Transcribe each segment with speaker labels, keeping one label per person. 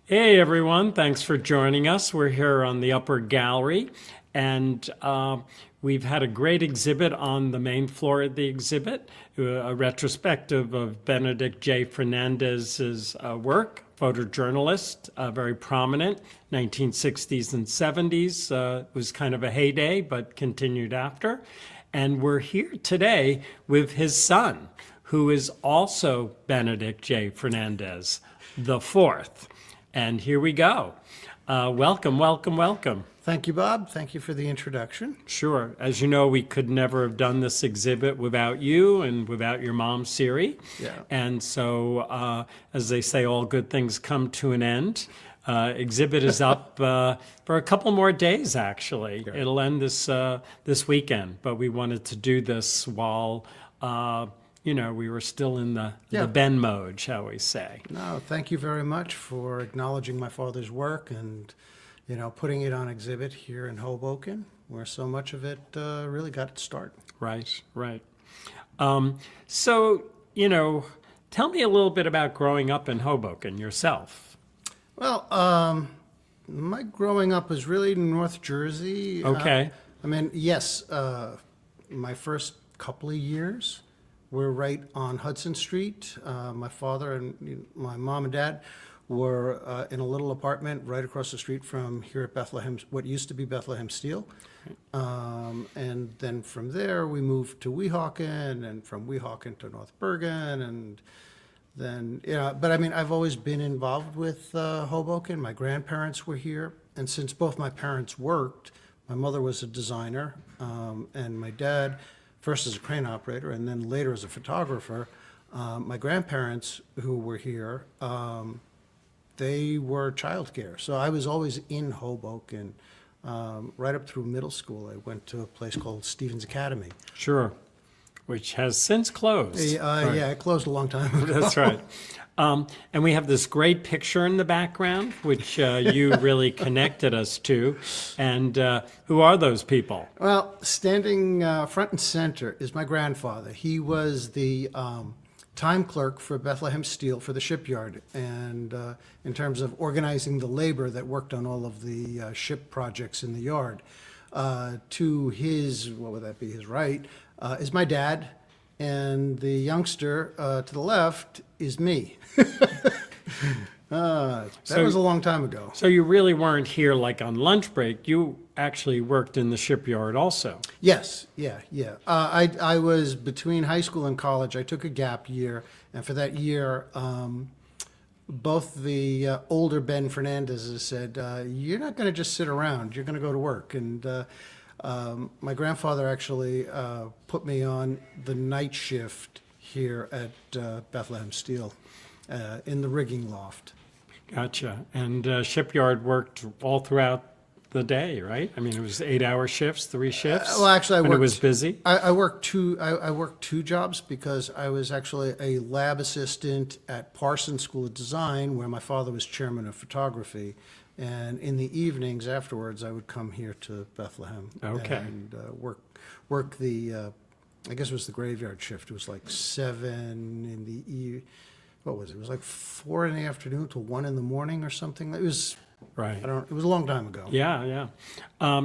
Speaker 1: Hey everyone, thanks for joining us. We're here on the upper gallery, and we've had a great exhibit on the main floor of the exhibit, a retrospective of Benedict J. Fernandez's work, photojournalist, very prominent, 1960s and 70s. Was kind of a heyday, but continued after. And we're here today with his son, who is also Benedict J. Fernandez, the fourth. And here we go. Welcome, welcome, welcome.
Speaker 2: Thank you, Bob. Thank you for the introduction.
Speaker 1: Sure. As you know, we could never have done this exhibit without you and without your mom, Siri.
Speaker 2: Yeah.
Speaker 1: And so, as they say, all good things come to an end. Exhibit is up for a couple more days, actually.
Speaker 2: Sure.
Speaker 1: It'll end this weekend, but we wanted to do this while we were still in the Ben mode, shall we say.
Speaker 2: No, thank you very much for acknowledging my father's work and, putting it on exhibit here in Hoboken, where so much of it really got its start.
Speaker 1: Right, right. So, tell me a little bit about growing up in Hoboken yourself.
Speaker 2: Well, my growing up was really North Jersey.
Speaker 1: Okay.
Speaker 2: Yes, my first couple of years were right on Hudson Street. My father and my mom and dad were in a little apartment right across the street from here at Bethlehem, what used to be Bethlehem Steel. And then from there, we moved to Weehawken, and from Weehawken to North Bergen, and then, but I've always been involved with Hoboken. My grandparents were here, and since both my parents worked, my mother was a designer, and my dad, first as a crane operator and then later as a photographer. My grandparents, who were here, they were childcare. So I was always in Hoboken right up through middle school. I went to a place called Stevens Academy.
Speaker 1: Sure. Which has since closed.
Speaker 2: Right. Yeah, it closed a long time ago.
Speaker 1: That's right. And we have this great picture in the background, which you really connected us to. And who are those people?
Speaker 2: Well, standing front and center is my grandfather. He was the time clerk for Bethlehem Steel for the shipyard, and in terms of organizing the labor that worked on all of the ship projects in the yard. To his, what would that be, his right, is my dad, and the youngster to the left is me. That was a long time ago.
Speaker 1: So you really weren't here like on lunch break. You actually worked in the shipyard also.
Speaker 2: Yes, yeah. I was between high school and college. I took a gap year, and for that year, both the older Ben Fernandezes said, you're not going to just sit around, you're going to go to work. And my grandfather actually put me on the night shift here at Bethlehem Steel in the rigging loft.
Speaker 1: Gotcha. And shipyard worked all throughout the day, right? It was 8-hour shifts, 3 shifts.
Speaker 2: Well, actually,
Speaker 1: when it was busy.
Speaker 2: I worked two jobs because I was actually a lab assistant at Parsons School of Design, where my father was chairman of photography. And in the evenings afterwards, I would come here to Bethlehem and work the, I guess it was the graveyard shift. It was like 7 in the evening. What was it? It was like 4 in the afternoon till 1 in the morning or something. It was
Speaker 1: right.
Speaker 2: It was a long time ago.
Speaker 1: Yeah.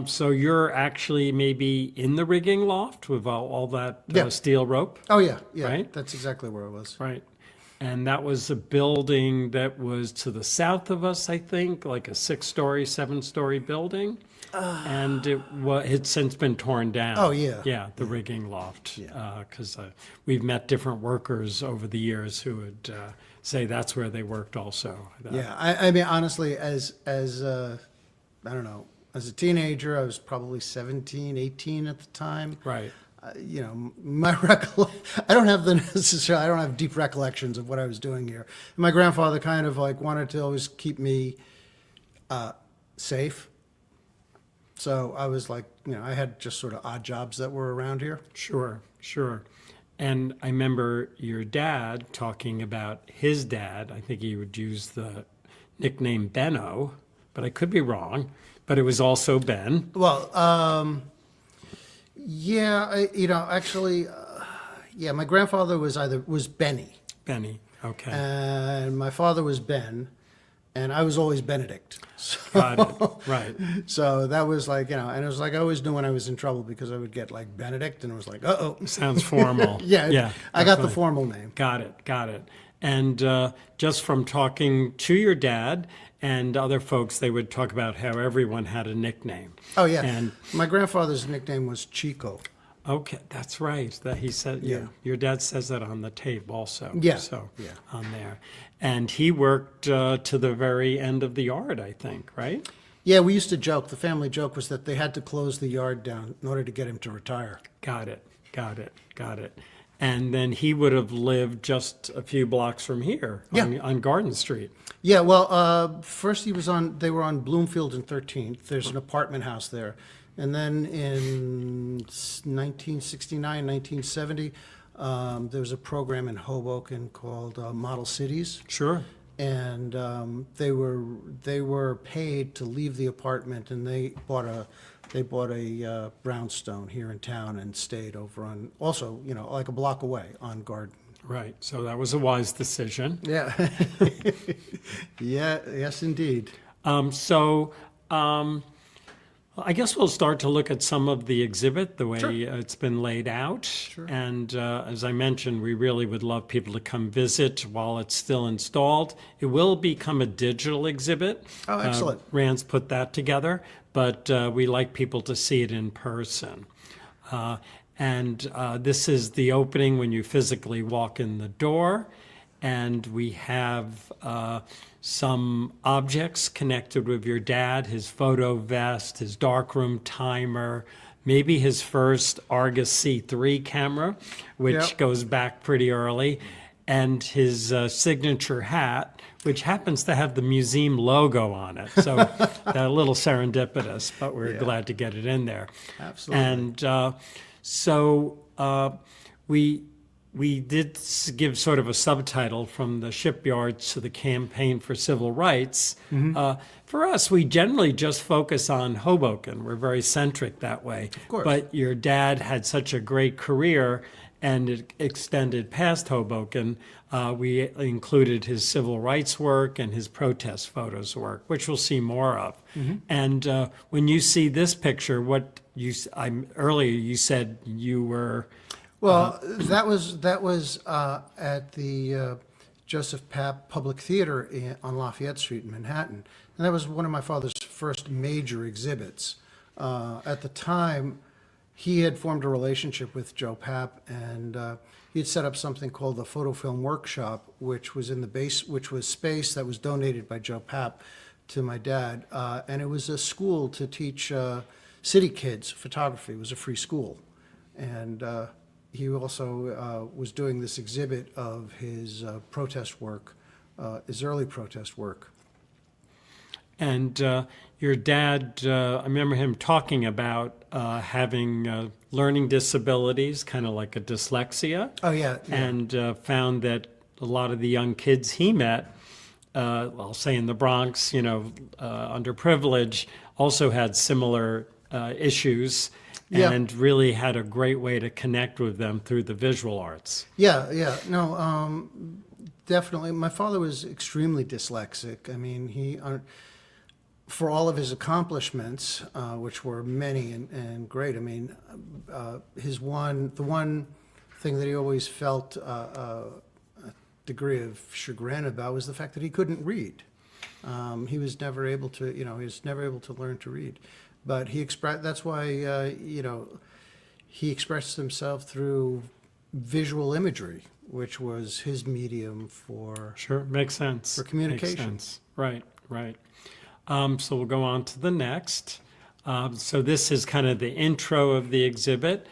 Speaker 1: So you're actually maybe in the rigging loft with all that steel rope?
Speaker 2: Oh, yeah.
Speaker 1: Right?
Speaker 2: That's exactly where I was.
Speaker 1: Right. And that was a building that was to the south of us, I think, like a 6-story, 7-story building. And it's since been torn down.
Speaker 2: Oh, yeah.
Speaker 1: Yeah, the rigging loft. Because we've met different workers over the years who would say that's where they worked also.
Speaker 2: Yeah, honestly, as I don't know, as a teenager, I was probably 17, 18 at the time.
Speaker 1: Right.
Speaker 2: My I don't have deep recollections of what I was doing here. And my grandfather kind of like wanted to always keep me safe. So I was like, I had just sort of odd jobs that were around here.
Speaker 1: Sure. And I remember your dad talking about his dad. I think he would use the nickname Benno, but I could be wrong. But it was also Ben.
Speaker 2: Well, my grandfather was Benny.
Speaker 1: Benny, okay.
Speaker 2: And my father was Ben. and I was always Benedict.
Speaker 1: Got it. Right.
Speaker 2: So that was like, and it was like I always knew when I was in trouble because I would get like Benedict, and it was like, uh-oh.
Speaker 1: Sounds formal.
Speaker 2: Yeah, I got the
Speaker 1: definitely.
Speaker 2: formal name.
Speaker 1: Got it. Got it. And just from talking to your dad and other folks, they would talk about how everyone had a nickname.
Speaker 2: Oh, yeah.
Speaker 1: And
Speaker 2: My grandfather's nickname was Chico.
Speaker 1: okay, that's right. That he said, yeah.
Speaker 2: Yeah.
Speaker 1: Your dad says that on the tape also.
Speaker 2: Yeah,
Speaker 1: So
Speaker 2: yeah.
Speaker 1: on there. And he worked to the very end of the yard, I think, right?
Speaker 2: Yeah, we used to joke. The family joke was that they had to close the yard down in order to get him to retire.
Speaker 1: Got it. Got it. Got it. And then he would have lived just a few blocks from here on Garden Street.
Speaker 2: Yeah, well, first they were on Bloomfield and 13th. There's an apartment house there. And then in 1969, 1970, there was a program in Hoboken called Model Cities.
Speaker 1: Sure.
Speaker 2: And they were paid to leave the apartment, and they bought a brownstone here in town and stayed over on, also, like a block away on Garden.
Speaker 1: Right. So that was a wise decision.
Speaker 2: Yeah. Yeah, yes, indeed.
Speaker 1: I guess we'll start to look at some of the exhibit, the way
Speaker 2: Sure.
Speaker 1: it's been laid out.
Speaker 2: Sure.
Speaker 1: And as I mentioned, we really would love people to come visit while it's still installed. It will become a digital exhibit.
Speaker 2: Oh, excellent.
Speaker 1: Rand's put that together, but we like people to see it in person. And this is the opening when you physically walk in the door. And we have some objects connected with your dad, his photo vest, his darkroom timer, maybe his first Argus C3 camera, which
Speaker 2: Yep.
Speaker 1: goes back pretty early, and his signature hat, which happens to have the museum logo on it. So a little serendipitous, but we're glad to get it in there.
Speaker 2: Absolutely.
Speaker 1: And we did give sort of a subtitle from the shipyards to the campaign for civil rights. For us, we generally just focus on Hoboken. We're very centric that way. Of
Speaker 2: course.
Speaker 1: But your dad had such a great career, and it extended past Hoboken. We included his civil rights work and his protest photos work, which we'll see more of. And when you see this picture, earlier you said you were.
Speaker 2: Well, that was at the Joseph Papp Public Theater on Lafayette Street in Manhattan, and that was one of my father's first major exhibits. At the time, he had formed a relationship with Joe Papp, and he had set up something called the Photo Film Workshop, which was which was space that was donated by Joe Papp to my dad, and it was a school to teach city kids photography. It was a free school, and he also was doing this exhibit of his protest work, his early protest work.
Speaker 1: And your dad, I remember him talking about having learning disabilities, kind of like a dyslexia.
Speaker 2: Oh, yeah.
Speaker 1: And found that a lot of the young kids he met, I'll say in the Bronx, underprivileged, also had similar issues.
Speaker 2: Yeah.
Speaker 1: And really had a great way to connect with them through the visual arts.
Speaker 2: Yeah. No, definitely. My father was extremely dyslexic. I mean, for all of his accomplishments, which were many and great, I mean, the one thing that he always felt a degree of chagrin about was the fact that he couldn't read. He was never able to learn to read. But that's why, he expressed himself through visual imagery, which was his medium for.
Speaker 1: Sure, makes sense.
Speaker 2: For communication.
Speaker 1: Makes sense. Right. So we'll go on to the next. So this is kind of the intro of the exhibit.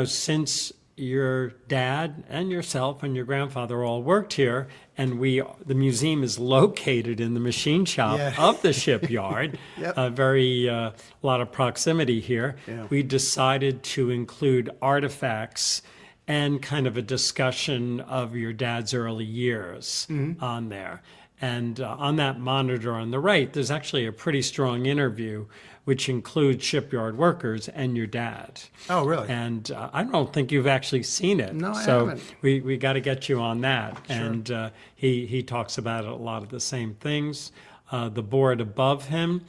Speaker 1: Since your dad and yourself and your grandfather all worked here, and the museum is located in the machine shop of the shipyard,
Speaker 2: Yep.
Speaker 1: a lot of proximity here.
Speaker 2: Yeah.
Speaker 1: We decided to include artifacts and kind of a discussion of your dad's early years on there. And on that monitor on the right, there's actually a pretty strong interview, which includes shipyard workers and your dad.
Speaker 2: Oh, really?
Speaker 1: And I don't think you've actually seen it.
Speaker 2: No, I
Speaker 1: so
Speaker 2: haven't.
Speaker 1: we got to get you on that.
Speaker 2: Sure.
Speaker 1: And he talks about a lot of the same things. The board above him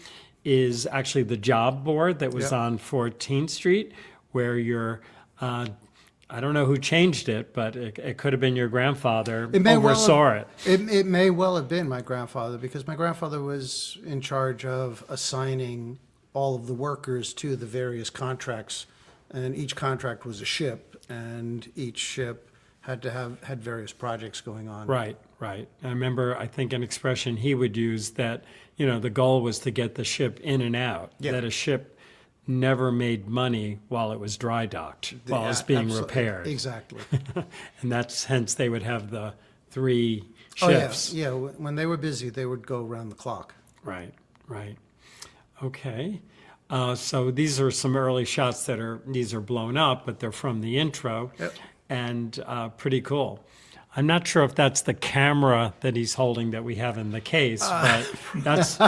Speaker 1: is actually the job board that was
Speaker 2: Yep.
Speaker 1: on 14th Street, where your I don't know who changed it, but it could have been your grandfather
Speaker 2: It may well
Speaker 1: oversaw
Speaker 2: have, it may well have been my grandfather, because my grandfather was in charge of assigning all of the workers to the various contracts, and each contract was a ship, and each ship had various projects going on.
Speaker 1: Right, right. I remember, I think, an expression he would use that, the goal was to get the ship in and out,
Speaker 2: Yeah.
Speaker 1: that a ship never made money while it was dry docked, while it was being repaired.
Speaker 2: Exactly.
Speaker 1: And that's hence they would have the 3
Speaker 2: Oh, yeah,
Speaker 1: shifts.
Speaker 2: yeah. When they were busy, they would go around the clock.
Speaker 1: Right, right. Okay. So these are some early shots these are blown up, but they're from the intro.
Speaker 2: Yep.
Speaker 1: And pretty cool. I'm not sure if that's the camera that he's holding that we have in the case, but that's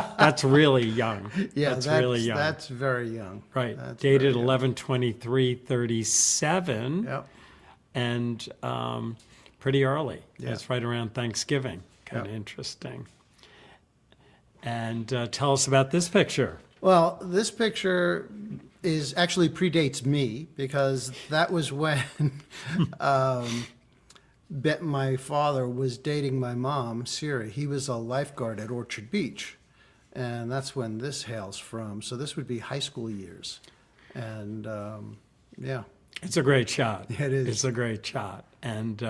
Speaker 1: really young.
Speaker 2: Yeah,
Speaker 1: that's really young.
Speaker 2: That's very young.
Speaker 1: Right.
Speaker 2: That's
Speaker 1: Dated
Speaker 2: very young.
Speaker 1: 11/23/37.
Speaker 2: Yep.
Speaker 1: And pretty early.
Speaker 2: Yeah.
Speaker 1: It's right around Thanksgiving. Kind of
Speaker 2: Yep.
Speaker 1: interesting. And tell us about this picture.
Speaker 2: Well, this picture is actually predates me, because that was when my father was dating my mom, Siri. He was a lifeguard at Orchard Beach, and that's when this hails from. So this would be high school years, and yeah.
Speaker 1: It's a great shot.
Speaker 2: It is.
Speaker 1: It's a great shot. And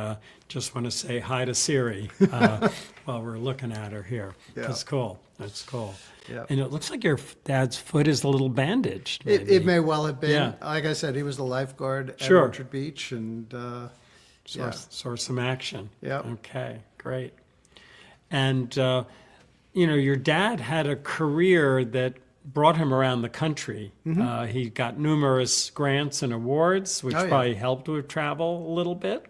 Speaker 1: just want to say hi to Siri while we're looking at her here.
Speaker 2: Yeah.
Speaker 1: That's cool. That's cool.
Speaker 2: Yeah.
Speaker 1: And it looks like your dad's foot is a little bandaged. Maybe.
Speaker 2: It may well have been.
Speaker 1: Yeah.
Speaker 2: Like I said, he was the lifeguard at
Speaker 1: Sure.
Speaker 2: Orchard Beach, and yeah.
Speaker 1: Saw some action.
Speaker 2: Yep.
Speaker 1: Okay, great. And, your dad had a career that brought him around the country. He got numerous grants and awards, which
Speaker 2: Oh, yeah.
Speaker 1: probably helped with travel a little bit.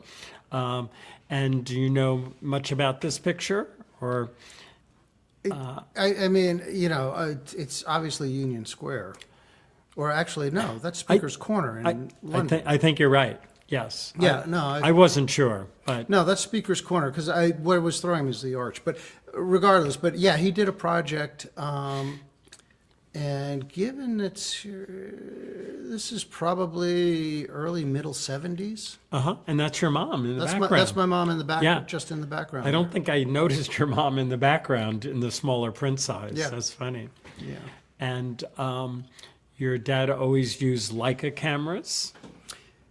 Speaker 1: And do you know much about this picture? Or
Speaker 2: I mean, it's obviously Union Square. Or actually, no, that's Speaker's Corner in London.
Speaker 1: I think you're right. Yes.
Speaker 2: Yeah,
Speaker 1: I wasn't sure, but
Speaker 2: No, that's Speaker's Corner, because what was throwing me is the arch. But regardless, yeah, he did a project, and given this is probably early, middle 70s.
Speaker 1: and that's your mom in the background.
Speaker 2: That's my mom in the back,
Speaker 1: Yeah.
Speaker 2: just in the background.
Speaker 1: I don't think I noticed your mom in the background in the smaller print size.
Speaker 2: Yeah.
Speaker 1: That's funny.
Speaker 2: Yeah.
Speaker 1: And your dad always used Leica cameras.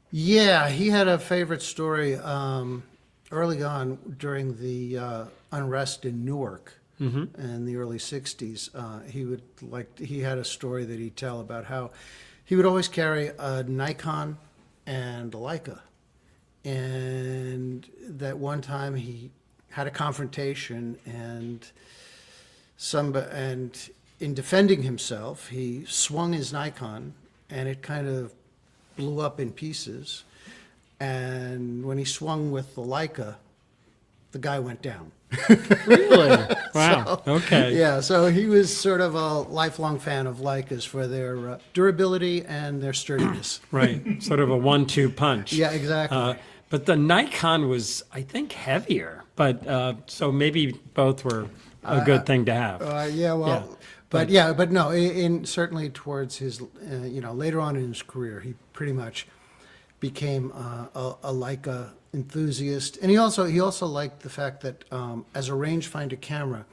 Speaker 2: Yeah, he had a favorite story early on during the unrest in Newark in the early 60s. He had a story that he'd tell about how he would always carry a Nikon and a Leica. And that one time he had a confrontation, and in defending himself, he swung his Nikon, and it kind of blew up in pieces. And when he swung with the Leica, the guy went down.
Speaker 1: Really? Wow. Okay.
Speaker 2: Yeah, so he was sort of a lifelong fan of Leicas for their durability and their sturdiness.
Speaker 1: Right. Sort of a 1-2 punch.
Speaker 2: Yeah, exactly.
Speaker 1: But the Nikon was, I think, heavier. But so maybe both were a good thing to have.
Speaker 2: Yeah, well,
Speaker 1: yeah,
Speaker 2: but no, certainly towards his, later on in his career, he pretty much became a Leica enthusiast, and he also liked the fact that as a rangefinder camera,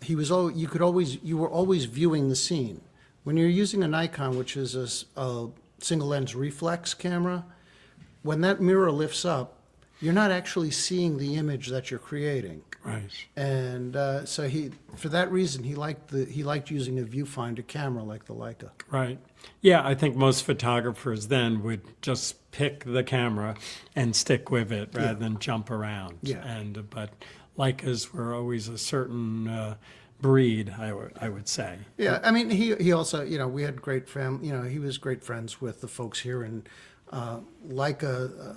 Speaker 2: you were always viewing the scene. When you're using a Nikon, which is a single lens reflex camera, when that mirror lifts up, you're not actually seeing the image that you're creating.
Speaker 1: Right.
Speaker 2: And so for that reason, he liked using a viewfinder camera like the Leica.
Speaker 1: Right. Yeah, I think most photographers then would just pick the camera and stick with it rather than jump around.
Speaker 2: Yeah.
Speaker 1: But Leicas were always a certain breed, I would say.
Speaker 2: Yeah, I mean, he also, we had great he was great friends with the folks here in Leica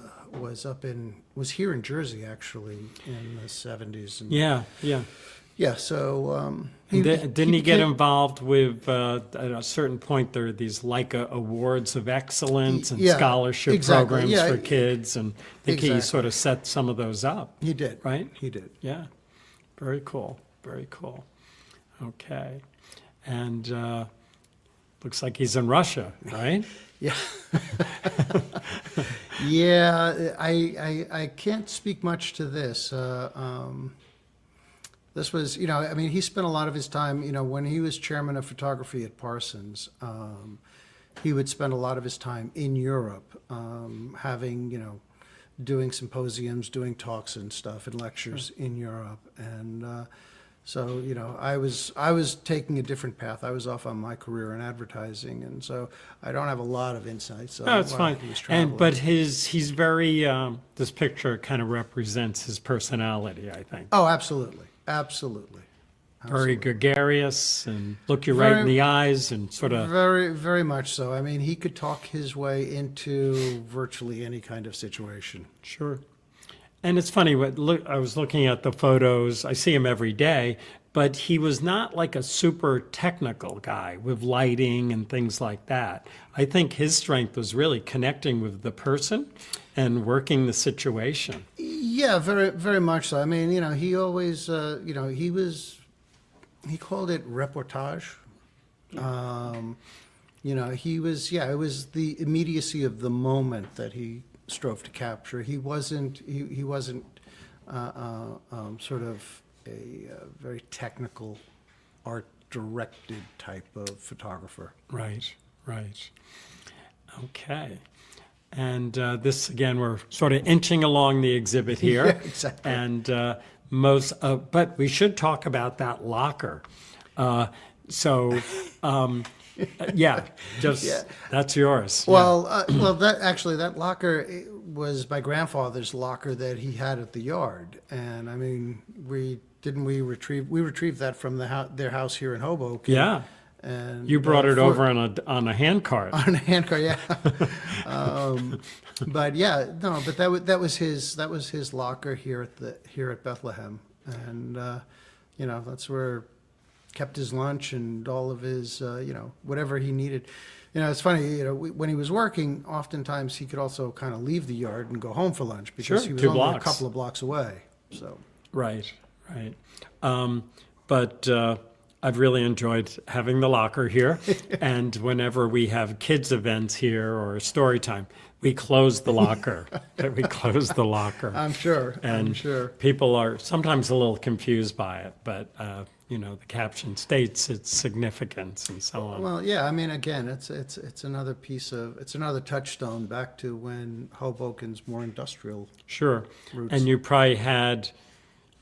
Speaker 2: was here in Jersey actually in the 70s. And
Speaker 1: Yeah, yeah.
Speaker 2: yeah, so
Speaker 1: Didn't he get
Speaker 2: became-
Speaker 1: involved with, at a certain point, there are these Leica Awards of Excellence and
Speaker 2: Yeah,
Speaker 1: scholarship
Speaker 2: exactly.
Speaker 1: programs
Speaker 2: Yeah,
Speaker 1: for kids, and I think he
Speaker 2: exactly.
Speaker 1: sort of set some of those up,
Speaker 2: He did.
Speaker 1: right?
Speaker 2: He did.
Speaker 1: Yeah, very cool, very cool. Okay, and looks like he's in Russia, right?
Speaker 2: Yeah. Yeah, I can't speak much to this. This was, I mean, he spent a lot of his time, when he was chairman of photography at Parsons, he would spend a lot of his time in Europe, having, doing symposiums, doing talks and stuff and lectures in Europe. And so, I was taking a different path. I was off on my career in advertising, and so I don't have a lot of insights on
Speaker 1: No, it's
Speaker 2: why
Speaker 1: fine.
Speaker 2: he was
Speaker 1: And
Speaker 2: traveling.
Speaker 1: but he's very this picture kind of represents his personality, I think.
Speaker 2: Oh, absolutely, absolutely.
Speaker 1: Very gregarious and look you right in
Speaker 2: Very-
Speaker 1: the eyes and sort of
Speaker 2: Very, very much so. I mean, he could talk his way into virtually any kind of situation.
Speaker 1: sure. And it's funny, I was looking at the photos, I see him every day, but he was not like a super technical guy with lighting and things like that. I think his strength was really connecting with the person and working the situation.
Speaker 2: Yeah, very, very much so. I mean, he always, he called it reportage. It was the immediacy of the moment that he strove to capture. He wasn't sort of a very technical, art-directed type of photographer.
Speaker 1: Right, right. Okay. And this, again, we're sort of inching along the exhibit here.
Speaker 2: Yeah, exactly.
Speaker 1: And but we should talk about that locker. So, yeah, just
Speaker 2: Yeah.
Speaker 1: that's yours.
Speaker 2: Well, that locker was my grandfather's locker that he had at the yard, and I mean, we retrieved that from their house here in Hoboken.
Speaker 1: Yeah.
Speaker 2: And
Speaker 1: You brought it over on a hand cart.
Speaker 2: on a handcart, yeah. But yeah, no, but that was his locker here at Bethlehem, and that's where kept his lunch and all of his whatever he needed. It's funny, when he was working, oftentimes he could also kind of leave the yard and go home for lunch because
Speaker 1: Sure,
Speaker 2: he was
Speaker 1: 2
Speaker 2: only
Speaker 1: blocks.
Speaker 2: a couple of blocks away. So
Speaker 1: Right, right. But I've really enjoyed having the locker here. And whenever we have kids' events here or story time, we close the locker. We close the locker.
Speaker 2: I'm sure. I'm
Speaker 1: And
Speaker 2: sure.
Speaker 1: people are sometimes a little confused by it, but the caption states its significance and so on.
Speaker 2: Well, yeah, I mean, again, it's another it's another touchstone back to when Hoboken's more industrial.
Speaker 1: Sure.
Speaker 2: Roots.
Speaker 1: And you probably had,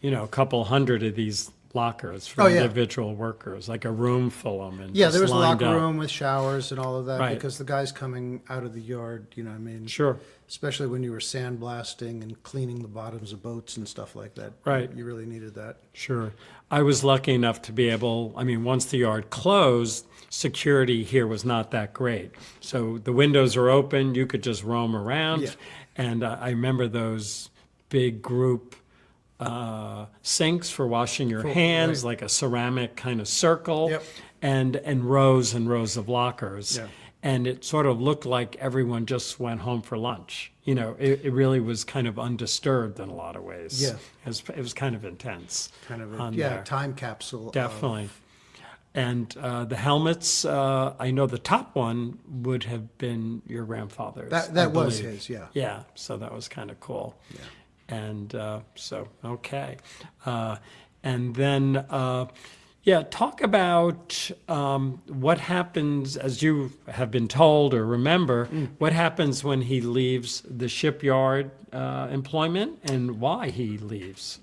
Speaker 1: a couple hundred of these lockers for
Speaker 2: Oh, yeah.
Speaker 1: individual workers, like a room full of them. And
Speaker 2: Yeah,
Speaker 1: just
Speaker 2: there was a
Speaker 1: lined
Speaker 2: locker
Speaker 1: up.
Speaker 2: room with showers and all of that
Speaker 1: Right.
Speaker 2: because the guys coming out of the yard, I mean,
Speaker 1: Sure.
Speaker 2: especially when you were sandblasting and cleaning the bottoms of boats and stuff like that.
Speaker 1: Right.
Speaker 2: You really needed that.
Speaker 1: Sure. I was lucky enough to be able, once the yard closed, security here was not that great. So the windows are open, you could just roam around.
Speaker 2: Yeah.
Speaker 1: And I remember those big group sinks for washing your hands,
Speaker 2: right.
Speaker 1: like a ceramic kind of circle,
Speaker 2: Yep.
Speaker 1: and rows of lockers.
Speaker 2: Yeah.
Speaker 1: And it sort of looked like everyone just went home for lunch. It really was kind of undisturbed in a lot of ways.
Speaker 2: Yeah.
Speaker 1: It was kind of intense.
Speaker 2: Kind of
Speaker 1: on
Speaker 2: a
Speaker 1: there.
Speaker 2: time capsule.
Speaker 1: Definitely. And the helmets, I know the top one would have been your grandfather's. I
Speaker 2: That was
Speaker 1: believe.
Speaker 2: his, yeah.
Speaker 1: Yeah, so that was kind of cool.
Speaker 2: Yeah.
Speaker 1: And okay. And then, talk about what happens, as you have been told or remember, what happens when he leaves the shipyard employment and why he leaves.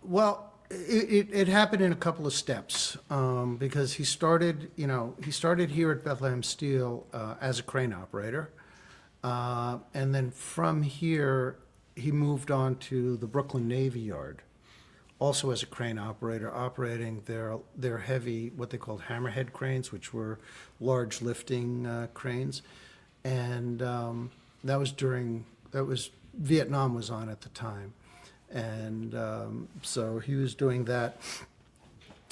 Speaker 2: Well, it happened in a couple of steps because he started here at Bethlehem Steel as a crane operator, and then from here he moved on to the Brooklyn Navy Yard, also as a crane operator, operating their heavy, what they called hammerhead cranes, which were large lifting cranes, and Vietnam was on at the time, and so he was doing that.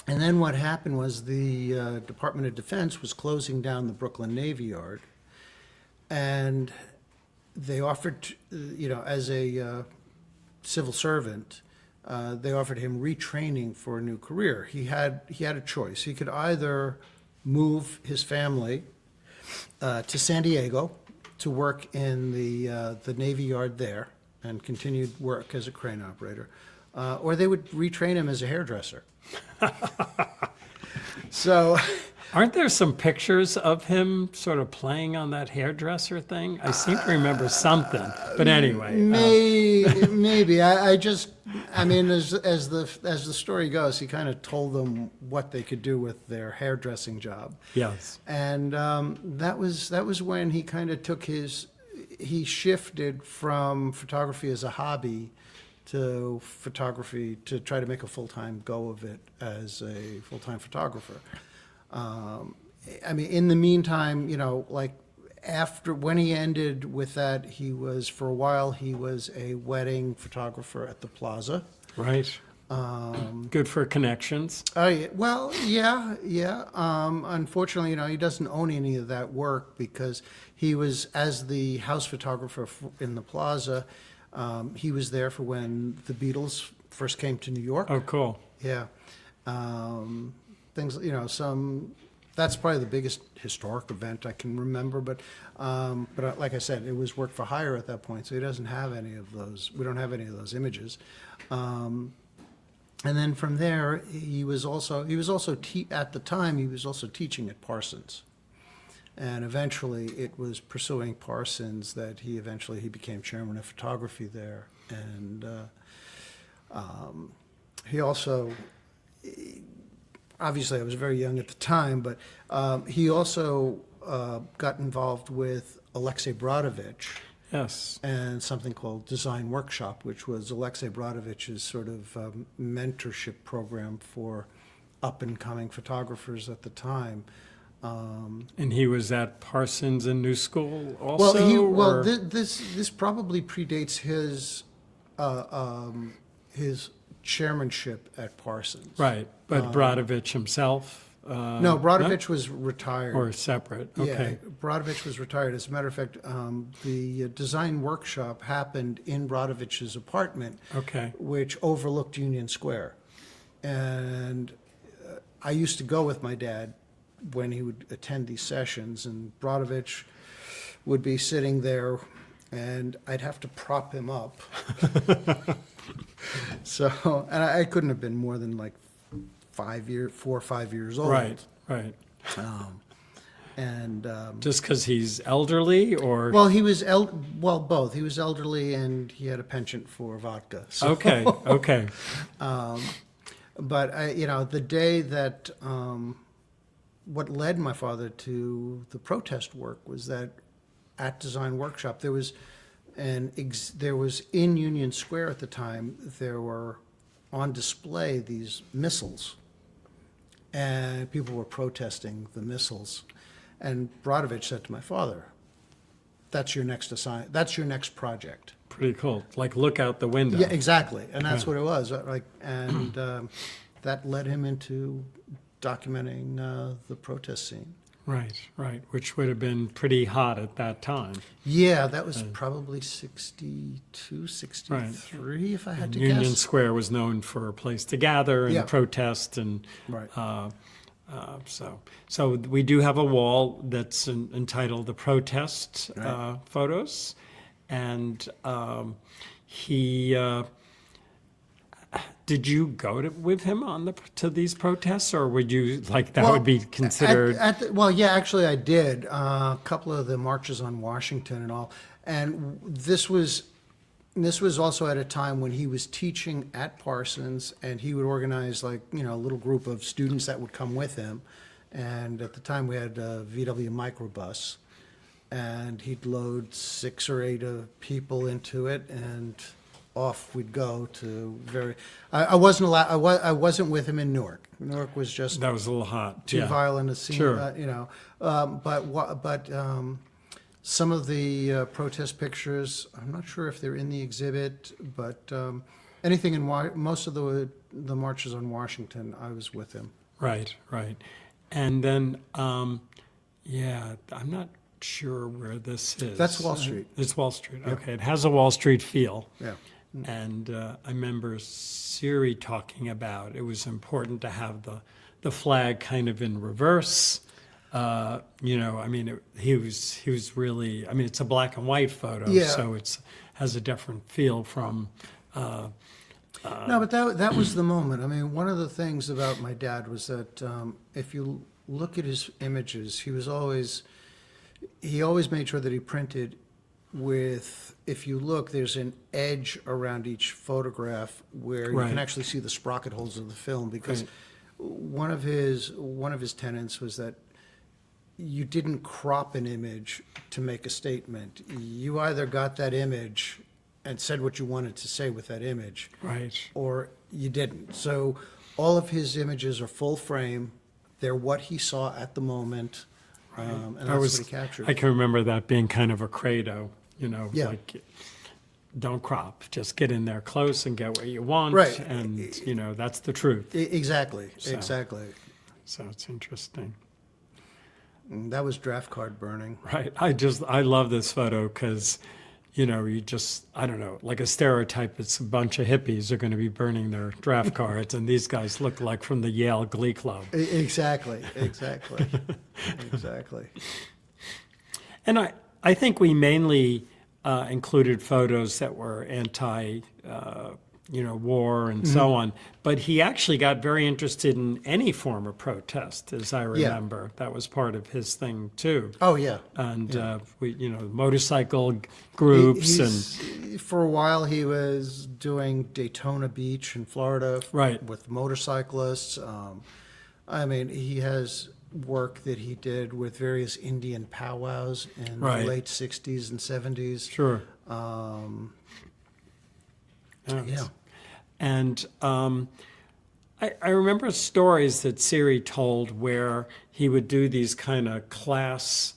Speaker 2: And then what happened was the Department of Defense was closing down the Brooklyn Navy Yard, and they offered, as a civil servant, they offered him retraining for a new career. He had a choice. He could either move his family to San Diego to work in the Navy Yard there and continue work as a crane operator, or they would retrain him as a hairdresser. So,
Speaker 1: aren't there some pictures of him sort of playing on that hairdresser thing? I seem to remember something, but anyway.
Speaker 2: Maybe. I mean, as the story goes, he kind of told them what they could do with their hairdressing job.
Speaker 1: Yes.
Speaker 2: And that was when he kind of he shifted from photography as a hobby to photography to try to make a full-time go of it as a full-time photographer. I mean, in the meantime, when he ended with that, for a while, he was a wedding photographer at the Plaza.
Speaker 1: Right. Good for connections.
Speaker 2: Oh, yeah. Well, yeah. Unfortunately, he doesn't own any of that work because he was, as the house photographer in the Plaza, he was there for when the Beatles first came to New York.
Speaker 1: Oh, cool.
Speaker 2: Yeah. Things, that's probably the biggest historic event I can remember, but like I said, it was work for hire at that point, so he doesn't have any of those. We don't have any of those images. And then from there, he was also at the time, he was also teaching at Parsons. And eventually, it was pursuing Parsons that he became chairman of photography there. And he also, obviously I was very young at the time, but he also got involved with Alexei Brodovich.
Speaker 1: Yes.
Speaker 2: And something called Design Workshop, which was Alexei Brodovich's sort of mentorship program for up-and-coming photographers at the time.
Speaker 1: And he was at Parsons and New School also?
Speaker 2: This probably predates his chairmanship at Parsons.
Speaker 1: Right, but Brodovich himself?
Speaker 2: No, Brodovich was retired.
Speaker 1: Or separate, okay.
Speaker 2: Yeah, Brodovich was retired. As a matter of fact, the design workshop happened in Brodovich's apartment,
Speaker 1: Okay.
Speaker 2: which overlooked Union Square. And I used to go with my dad when he would attend these sessions, and Brodovich would be sitting there, and I'd have to prop him up. So, and I couldn't have been more than like 4 or 5 years old.
Speaker 1: Right. Just because he's elderly, or?
Speaker 2: Well, he was both. He was elderly, and he had a penchant for vodka. So.
Speaker 1: Okay.
Speaker 2: But the day that what led my father to the protest work was that at Design Workshop there was in Union Square at the time, there were on display these missiles, and people were protesting the missiles. And Brodovich said to my father, "That's your next That's your next project."
Speaker 1: Pretty cool. Like, look out the window.
Speaker 2: Yeah, exactly. And that's what it was. That led him into documenting the protest scene.
Speaker 1: Right. Which would have been pretty hot at that time.
Speaker 2: Yeah, that was probably 62, 63, if I had to guess.
Speaker 1: Union Square was known for a place to gather and protest, and
Speaker 2: right.
Speaker 1: So we do have a wall that's entitled "The Protest Photos," and he. Did you go with him to these protests, or would you would be considered?
Speaker 2: Actually, I did a couple of the marches on Washington and all, and this was also at a time when he was teaching at Parsons, and he would organize a little group of students that would come with him, and at the time we had a VW microbus, and he'd load 6 or 8 people into it, and off we'd go to I wasn't allowed. I wasn't with him in Newark. Newark was just
Speaker 1: that was a little hot,
Speaker 2: too violent a scene.
Speaker 1: Sure.
Speaker 2: Some of the protest pictures, I'm not sure if they're in the exhibit, but anything in most of the marches on Washington, I was with him.
Speaker 1: Right, right. And then, yeah, I'm not sure where this is.
Speaker 2: That's Wall Street.
Speaker 1: It's Wall Street.
Speaker 2: Yeah.
Speaker 1: Okay, it has a Wall Street feel.
Speaker 2: Yeah.
Speaker 1: And I remember Siri talking about it was important to have the flag kind of in reverse. You know, I mean, he was really. I mean, it's a black and white photo,
Speaker 2: Yeah.
Speaker 1: so it's has a different feel from.
Speaker 2: No, but that was the moment. I mean, one of the things about my dad was that if you look at his images, he always made sure that he printed with, if you look, there's an edge around each photograph where you
Speaker 1: Right.
Speaker 2: can actually see the sprocket holes of the film, because
Speaker 1: Right.
Speaker 2: one of his tenets was that you didn't crop an image to make a statement. You either got that image and said what you wanted to say with that image,
Speaker 1: Right.
Speaker 2: or you didn't. So all of his images are full frame. They're what he saw at the moment, and that's what he captured.
Speaker 1: I can remember that being kind of a credo, you know,
Speaker 2: Yeah.
Speaker 1: like don't crop, just get in there close and get what you want.
Speaker 2: Right.
Speaker 1: And, you know, that's the truth.
Speaker 2: Exactly,
Speaker 1: So-
Speaker 2: exactly.
Speaker 1: So it's interesting.
Speaker 2: And that was draft card burning.
Speaker 1: Right. I love this photo because, you know, I don't know, like a stereotype, it's a bunch of hippies are going to be burning their draft cards, and these guys look like from the Yale Glee Club.
Speaker 2: Exactly, exactly, exactly.
Speaker 1: And I think we mainly included photos that were war and so on. But he actually got very interested in any form of protest, as I remember. That was part of his thing too.
Speaker 2: Oh, yeah.
Speaker 1: And motorcycle groups
Speaker 2: For a while, he was doing Daytona Beach in Florida
Speaker 1: Right.
Speaker 2: with motorcyclists. I mean, he has work that he did with various Indian powwows in
Speaker 1: Right.
Speaker 2: the late 60s and 70s.
Speaker 1: Sure.
Speaker 2: Yeah.
Speaker 1: And I remember stories that Siri told where he would do these kind of class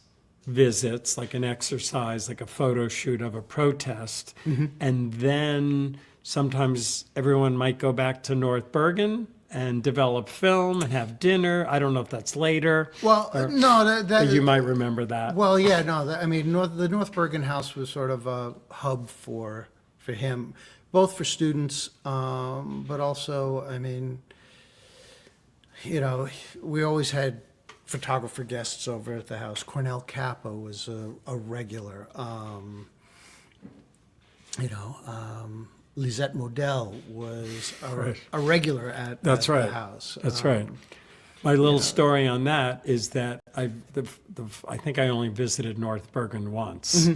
Speaker 1: visits, like an exercise, like a photo shoot of a protest. And then sometimes everyone might go back to North Bergen and develop film and have dinner. I don't know if that's later.
Speaker 2: Well, no, that
Speaker 1: You might remember that.
Speaker 2: Well, yeah, no. I mean, the North Bergen House was sort of a hub for him, both for students, but also, I mean, you know, we always had photographer guests over at the house. Cornell Capo was a regular. Lisette Modell was a regular at the house.
Speaker 1: That's right. My little story on that is that I think I only visited North Bergen once,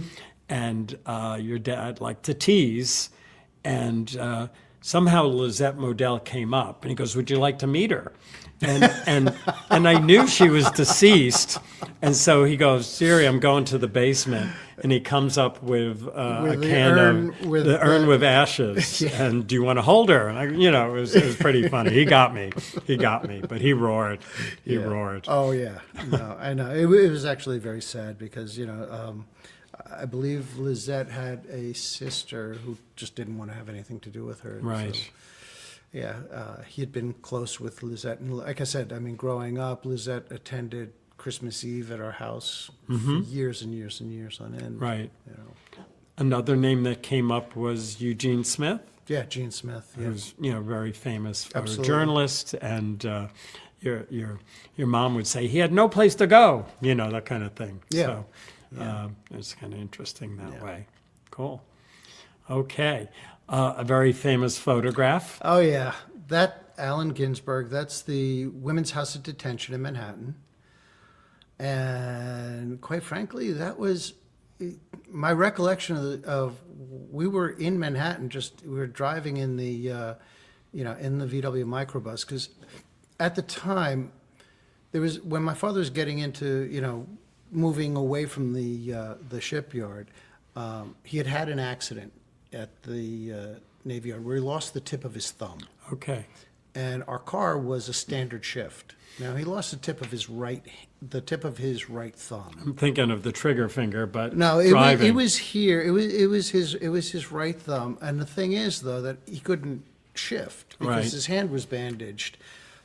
Speaker 1: and your dad liked to tease, and somehow Lisette Modell came up, and he goes, "Would you like to meet her?" And I knew she was deceased, and so he goes, "Siri, I'm going to the basement." And he comes up with a can of the urn with ashes.
Speaker 2: Yeah.
Speaker 1: And do you want to hold her? And it was pretty funny. He got me, but he roared. He roared.
Speaker 2: Oh yeah, no, I know. It was actually very sad because I believe Lisette had a sister who just didn't want to have anything to do with her.
Speaker 1: Right.
Speaker 2: So, yeah, he had been close with Lisette, and like I said, I mean, growing up, Lisette attended Christmas Eve at our house for years and years and years on end.
Speaker 1: Right.
Speaker 2: You know.
Speaker 1: Another name that came up was Eugene Smith.
Speaker 2: Yeah, Gene Smith. Yeah.
Speaker 1: Who's very famous
Speaker 2: Absolutely.
Speaker 1: photojournalist, and your mom would say he had no place to go, that kind of thing.
Speaker 2: Yeah.
Speaker 1: So it's kind of interesting that way. Cool. Okay, a very famous photograph.
Speaker 2: Oh yeah, that Allen Ginsberg. That's the Women's House of Detention in Manhattan. And quite frankly, that was my recollection of we were in Manhattan. We were driving in the in the VW microbus, because at the time there was, when my father was getting into moving away from the shipyard, he had an accident at the Navy Yard where he lost the tip of his thumb.
Speaker 1: Okay.
Speaker 2: and our car was a standard shift. Now he lost the tip of his right thumb.
Speaker 1: I'm thinking of the trigger finger, but
Speaker 2: No,
Speaker 1: driving.
Speaker 2: it was here. It was his right thumb. And the thing is, though, that he couldn't shift because
Speaker 1: Right.
Speaker 2: his hand was bandaged.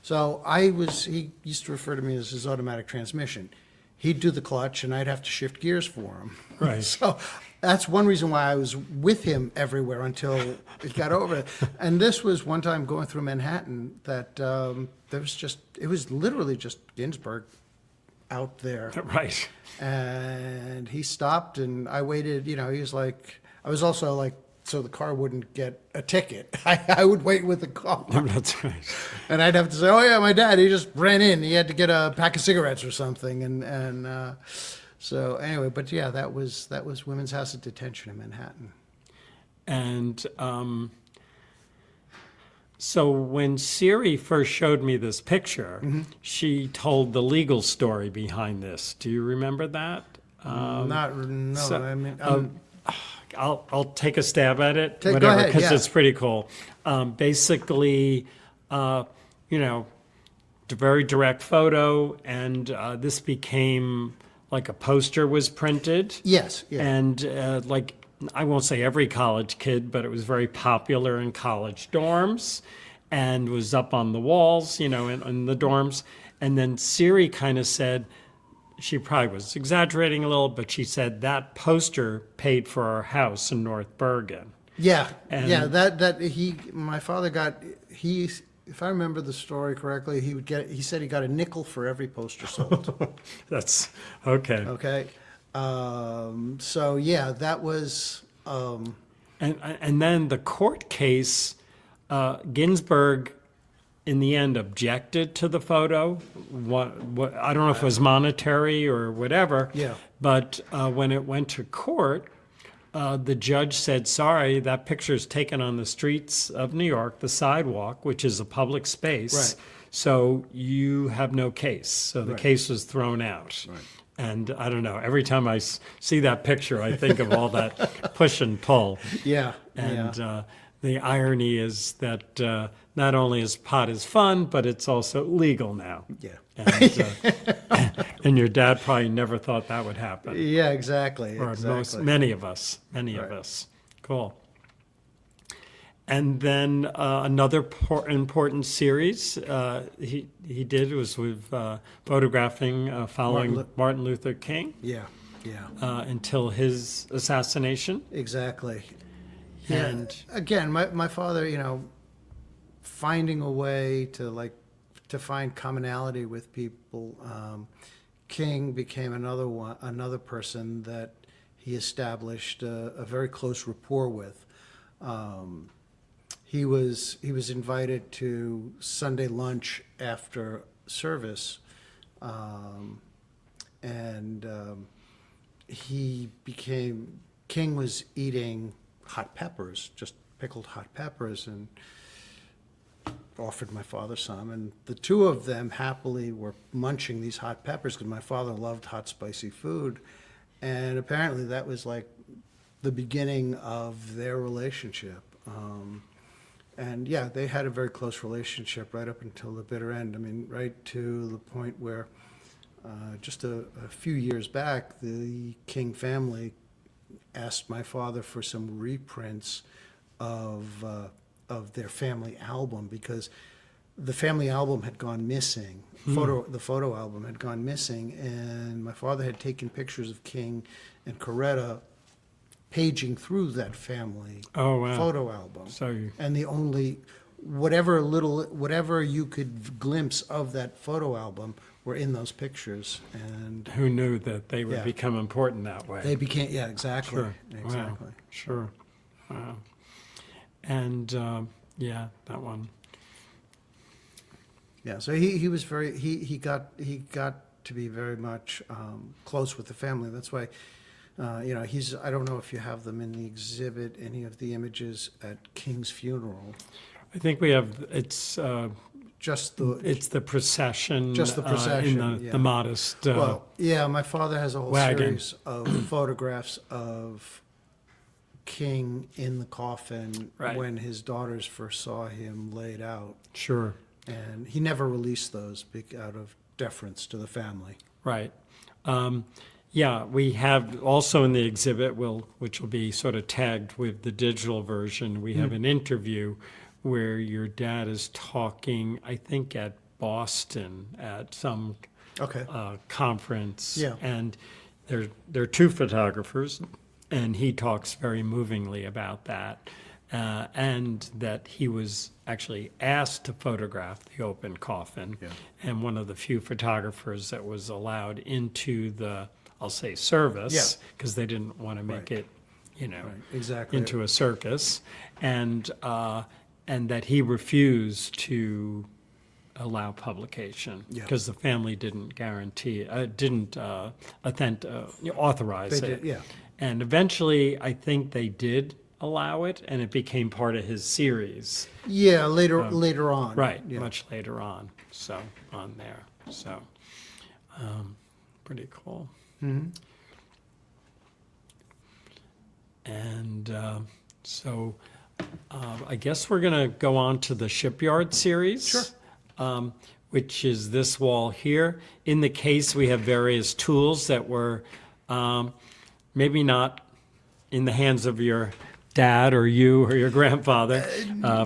Speaker 2: So he used to refer to me as his automatic transmission. He'd do the clutch, and I'd have to shift gears for him.
Speaker 1: Right.
Speaker 2: So that's one reason why I was with him everywhere until it got over. And this was one time going through Manhattan that it was literally just Ginsburg out there.
Speaker 1: Right.
Speaker 2: And he stopped, and I waited. He was like, I was also like, so the car wouldn't get a ticket. I would wait with the car.
Speaker 1: That's right.
Speaker 2: And I'd have to say, oh yeah, my dad, he just ran in. He had to get a pack of cigarettes or something. So anyway, but yeah, that was Women's House of Detention in Manhattan.
Speaker 1: And so when Siri first showed me this picture, she told the legal story behind this. Do you remember that?
Speaker 2: No, I mean,
Speaker 1: I'll take a stab at it,
Speaker 2: Go
Speaker 1: whatever,
Speaker 2: ahead,
Speaker 1: because
Speaker 2: yeah.
Speaker 1: it's pretty cool. Basically, very direct photo, and this became like a poster was printed.
Speaker 2: yes, yeah.
Speaker 1: And I won't say every college kid, but it was very popular in college dorms and was up on the walls, in the dorms. And then Siri kind of said, she probably was exaggerating a little, but she said that poster paid for our house in North Bergen.
Speaker 2: Yeah,
Speaker 1: And-
Speaker 2: yeah. My father got if I remember the story correctly, he said he got a nickel for every poster sold.
Speaker 1: That's okay.
Speaker 2: Okay, so yeah, that was.
Speaker 1: And then the court case, Ginsburg, in the end, objected to the photo. What I don't know if it was monetary or whatever.
Speaker 2: Yeah.
Speaker 1: But when it went to court, the judge said, "Sorry, that picture's taken on the streets of New York, the sidewalk, which is a public space.
Speaker 2: Right.
Speaker 1: So you have no case." So the
Speaker 2: Right.
Speaker 1: case was thrown out.
Speaker 2: Right.
Speaker 1: And I don't know. Every time I see that picture, I think of all that push and pull.
Speaker 2: Yeah,
Speaker 1: And
Speaker 2: yeah.
Speaker 1: the irony is that not only is pot is fun, but it's also legal now.
Speaker 2: Yeah.
Speaker 1: And your dad probably never thought that would happen.
Speaker 2: Yeah, exactly.
Speaker 1: Or
Speaker 2: exactly.
Speaker 1: many of us. Cool. And then another important series he did was with photographing following Martin Luther King
Speaker 2: Yeah, yeah.
Speaker 1: until his assassination.
Speaker 2: Exactly. Yeah.
Speaker 1: And
Speaker 2: Again, my father, finding a way to find commonality with people. King became another person that he established a very close rapport with. He was invited to Sunday lunch after service, and King was eating hot peppers, just pickled hot peppers, and offered my father some, and the two of them happily were munching these hot peppers because my father loved hot, spicy food, and apparently that was like the beginning of their relationship. And yeah, they had a very close relationship right up until the bitter end. I mean, right to the point where just a few years back, the King family asked my father for some reprints of their family album because the family album had gone missing. The photo album had gone missing, and my father had taken pictures of King and Coretta paging through that family photo album.
Speaker 1: So
Speaker 2: And the only whatever you could glimpse of that photo album were in those pictures, and
Speaker 1: who knew that they would
Speaker 2: Yeah.
Speaker 1: become important that way?
Speaker 2: they became exactly.
Speaker 1: Sure.
Speaker 2: Exactly.
Speaker 1: Wow. Sure. Wow. And that one.
Speaker 2: Yeah, so he was very he got to be very much close with the family. That's why he's, I don't know if you have them in the exhibit, any of the images at King's funeral.
Speaker 1: I think we have it's
Speaker 2: Just the
Speaker 1: the procession.
Speaker 2: Just the procession,
Speaker 1: in
Speaker 2: yeah.
Speaker 1: the modest.
Speaker 2: well, yeah. My father has a whole
Speaker 1: wagon.
Speaker 2: series of photographs of king in the coffin
Speaker 1: Right.
Speaker 2: when his daughters first saw him laid out.
Speaker 1: Sure.
Speaker 2: And he never released those out of deference to the family.
Speaker 1: Right. Yeah, we have also in the exhibit, which will be sort of tagged with the digital version, we have an interview where your dad is talking, I think, at Boston at some
Speaker 2: Okay.
Speaker 1: conference.
Speaker 2: Yeah.
Speaker 1: And there are two photographers, and he talks very movingly about that. And that he was actually asked to photograph the open coffin,
Speaker 3: Yeah.
Speaker 1: and one of the few photographers that was allowed into the, I'll say, service, because they didn't want to make
Speaker 2: Right.
Speaker 1: it, you know,
Speaker 2: Right, exactly.
Speaker 1: into a circus, and that he refused to allow publication
Speaker 2: Yeah.
Speaker 1: because the family didn't authorize
Speaker 2: They
Speaker 1: it.
Speaker 2: did, yeah.
Speaker 1: And eventually, I think they did allow it, and it became part of his series.
Speaker 2: Yeah, later on.
Speaker 1: Right,
Speaker 2: Yeah.
Speaker 1: much later on. So on there. So pretty cool.
Speaker 2: Mhm.
Speaker 1: And I guess we're going to go on to the Shipyard series.
Speaker 2: Sure.
Speaker 1: Which is this wall here. In the case, we have various tools that were maybe not in the hands of your dad or you or your grandfather,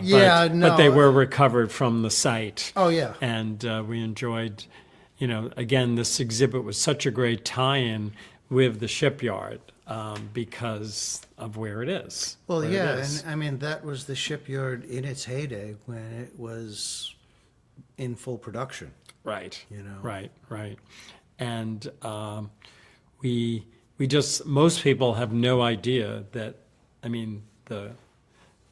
Speaker 2: yeah,
Speaker 1: but they
Speaker 2: no.
Speaker 1: were recovered from the site.
Speaker 2: Oh, yeah.
Speaker 1: And we enjoyed, again, this exhibit was such a great tie-in with the shipyard because of where it is.
Speaker 2: Well,
Speaker 1: where it
Speaker 2: yeah,
Speaker 1: is.
Speaker 2: and I mean, that was the shipyard in its heyday when it was in full production.
Speaker 1: Right.
Speaker 2: You know.
Speaker 1: Right. And most people have no idea that, the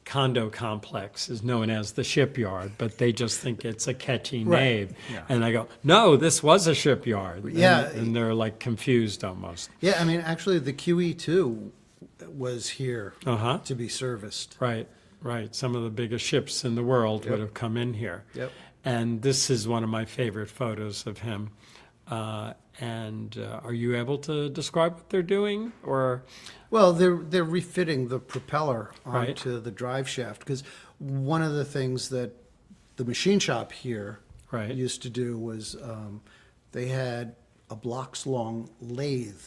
Speaker 1: condo complex is known as the Shipyard, but they just think it's a catchy
Speaker 2: Right.
Speaker 1: name.
Speaker 3: Yeah.
Speaker 1: And I go, no, this was a shipyard.
Speaker 2: Yeah.
Speaker 1: And they're like confused almost.
Speaker 2: Yeah, I mean, actually, the QE2 was here
Speaker 1: Uh-huh.
Speaker 2: to be serviced.
Speaker 1: Right. Some of the biggest ships in the world would
Speaker 2: Yep.
Speaker 1: have come in here.
Speaker 2: Yep.
Speaker 1: And this is one of my favorite photos of him. Are you able to describe what they're doing, or?
Speaker 2: Well, they're refitting the propeller
Speaker 1: Right.
Speaker 2: onto the drive shaft, because one of the things that the machine shop here
Speaker 1: Right.
Speaker 2: used to do was they had a blocks-long lathe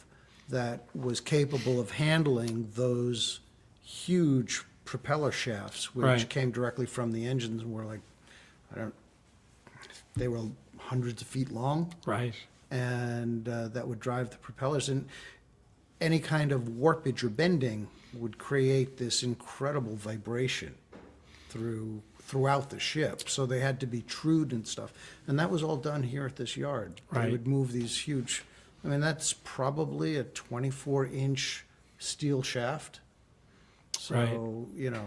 Speaker 2: that was capable of handling those huge propeller shafts, which
Speaker 1: Right.
Speaker 2: came directly from the engines and were like, they were hundreds of feet long.
Speaker 1: Right.
Speaker 2: And that would drive the propellers. And any kind of warpage or bending would create this incredible vibration throughout the ship. So they had to be trued and stuff. And that was all done here at this yard.
Speaker 1: Right.
Speaker 2: They would move these huge, that's probably a 24-inch steel shaft. So,
Speaker 1: Right.